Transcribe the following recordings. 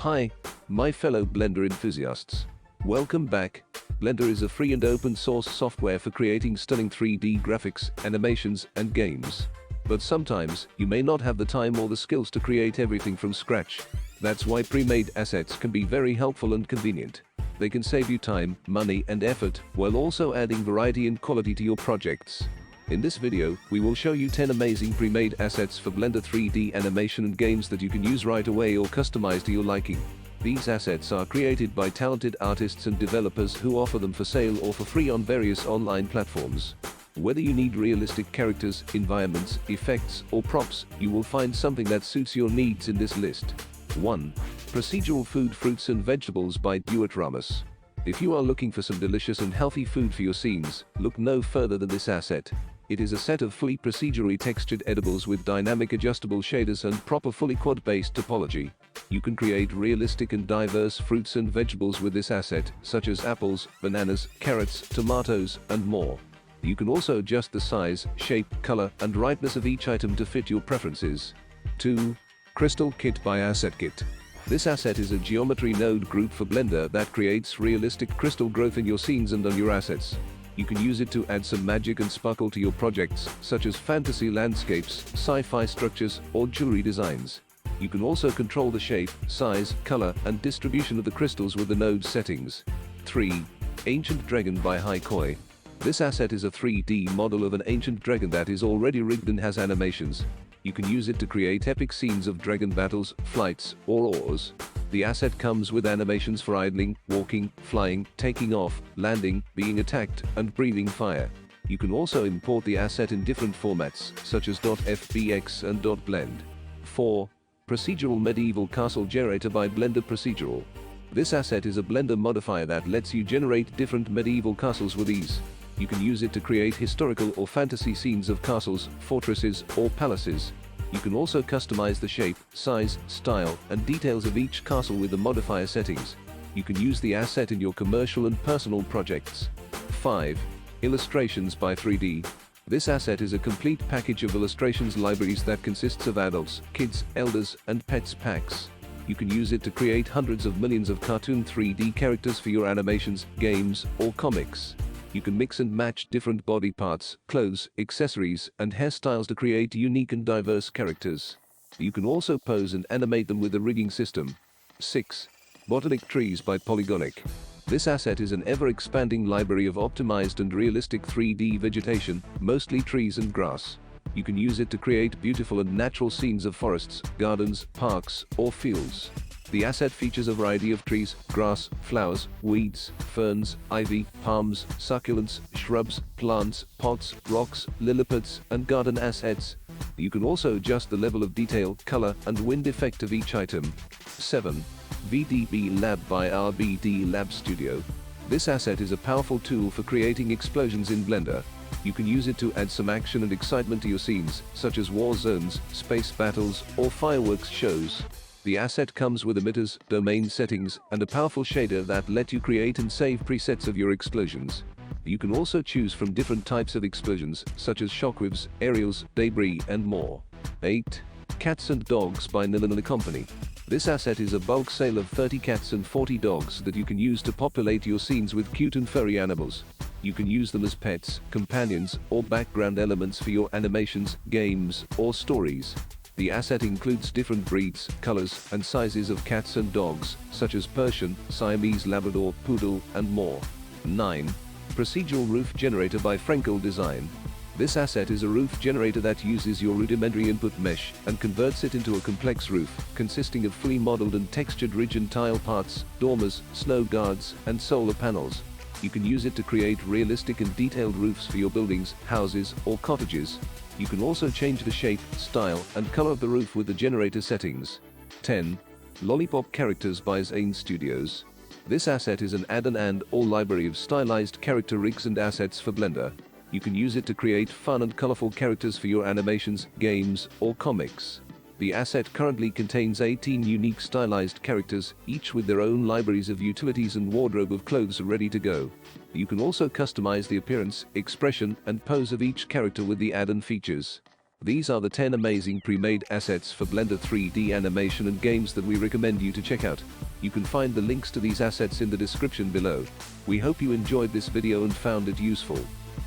Hi, my fellow Blender enthusiasts. Welcome back. Blender is a free and open source software for creating stunning 3D graphics, animations, and games. But sometimes, you may not have the time or the skills to create everything from scratch. That's why pre-made assets can be very helpful and convenient. They can save you time, money, and effort, while also adding variety and quality to your projects. In this video, we will show you 10 amazing pre-made assets for Blender 3D animation and games that you can use right away or customize to your liking. These assets are created by talented artists and developers who offer them for sale or for free on various online platforms. Whether you need realistic characters, environments, effects, or props, you will find something that suits your needs in this list. 1. Procedural Food Fruits and Vegetables by Duarte Ramos. If you are looking for some delicious and healthy food for your scenes, look no further than this asset. It is a set of fully procedurally textured edibles with dynamic adjustable shaders and proper fully quad-based topology. You can create realistic and diverse fruits and vegetables with this asset, such as apples, bananas, carrots, tomatoes, and more. You can also adjust the size, shape, color, and ripeness of each item to fit your preferences. 2. Crystal Kit by Asset Kit. This asset is a geometry node group for Blender that creates realistic crystal growth in your scenes and on your assets. You can use it to add some magic and sparkle to your projects, such as fantasy landscapes, sci-fi structures, or jewelry designs. You can also control the shape, size, color, and distribution of the crystals with the node settings. 3. Ancient Dragon by Haikoi. This asset is a 3D model of an ancient dragon that is already rigged and has animations. You can use it to create epic scenes of dragon battles, flights, or wars. The asset comes with animations for idling, walking, flying, taking off, landing, being attacked, and breathing fire. You can also import the asset in different formats, such as .fbx and .blend. 4. Procedural Medieval Castle Generator by Blender Procedural. This asset is a Blender modifier that lets you generate different medieval castles with ease. You can use it to create historical or fantasy scenes of castles, fortresses, or palaces. You can also customize the shape, size, style, and details of each castle with the modifier settings. You can use the asset in your commercial and personal projects. 5. Illustrations by 3D. This asset is a complete package of illustrations libraries that consists of adults, kids, elders, and pets packs. You can use it to create hundreds of millions of cartoon 3D characters for your animations, games, or comics. You can mix and match different body parts, clothes, accessories, and hairstyles to create unique and diverse characters. You can also pose and animate them with the rigging system. 6. Botanic Trees by Polygonic. This asset is an ever-expanding library of optimized and realistic 3D vegetation, mostly trees and grass. You can use it to create beautiful and natural scenes of forests, gardens, parks, or fields. The asset features a variety of trees, grass, flowers, weeds, ferns, ivy, palms, succulents, shrubs, plants, pots, rocks, lilipads, and garden assets. You can also adjust the level of detail, color, and wind effect of each item. 7. VDB Lab by RBD Lab Studio. This asset is a powerful tool for creating explosions in Blender. You can use it to add some action and excitement to your scenes, such as war zones, space battles, or fireworks shows. The asset comes with emitters, domain settings, and a powerful shader that let you create and save presets of your explosions. You can also choose from different types of explosions, such as shockwaves, aerials, debris, and more. 8. Cats and Dogs by Nilin & Company. This asset is a bulk sale of 30 cats and 40 dogs that you can use to populate your scenes with cute and furry animals. You can use them as pets, companions, or background elements for your animations, games, or stories. The asset includes different breeds, colors, and sizes of cats and dogs, such as Persian, Siamese Labrador, Poodle, and more. 9. Procedural Roof Generator by Frenkel Design. This asset is a roof generator that uses your rudimentary input mesh and converts it into a complex roof, consisting of fully modeled and textured ridge and tile parts, dormers, snow guards, and solar panels. You can use it to create realistic and detailed roofs for your buildings, houses, or cottages. You can also change the shape, style, and color of the roof with the generator settings. 10. Lollipop Characters by Zane Studios. This asset is an add-on and/or library of stylized character rigs and assets for Blender. You can use it to create fun and colorful characters for your animations, games, or comics. The asset currently contains 18 unique stylized characters, each with their own libraries of utilities and wardrobe of clothes ready to go. You can also customize the appearance, expression, and pose of each character with the add-on features. These are the 10 amazing pre-made assets for Blender 3D animation and games that we recommend you to check out. You can find the links to these assets in the description below. We hope you enjoyed this video and found it useful.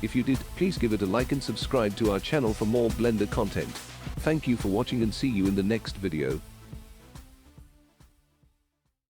If you did, please give it a like and subscribe to our channel for more Blender content. Thank you for watching and see you in the next video.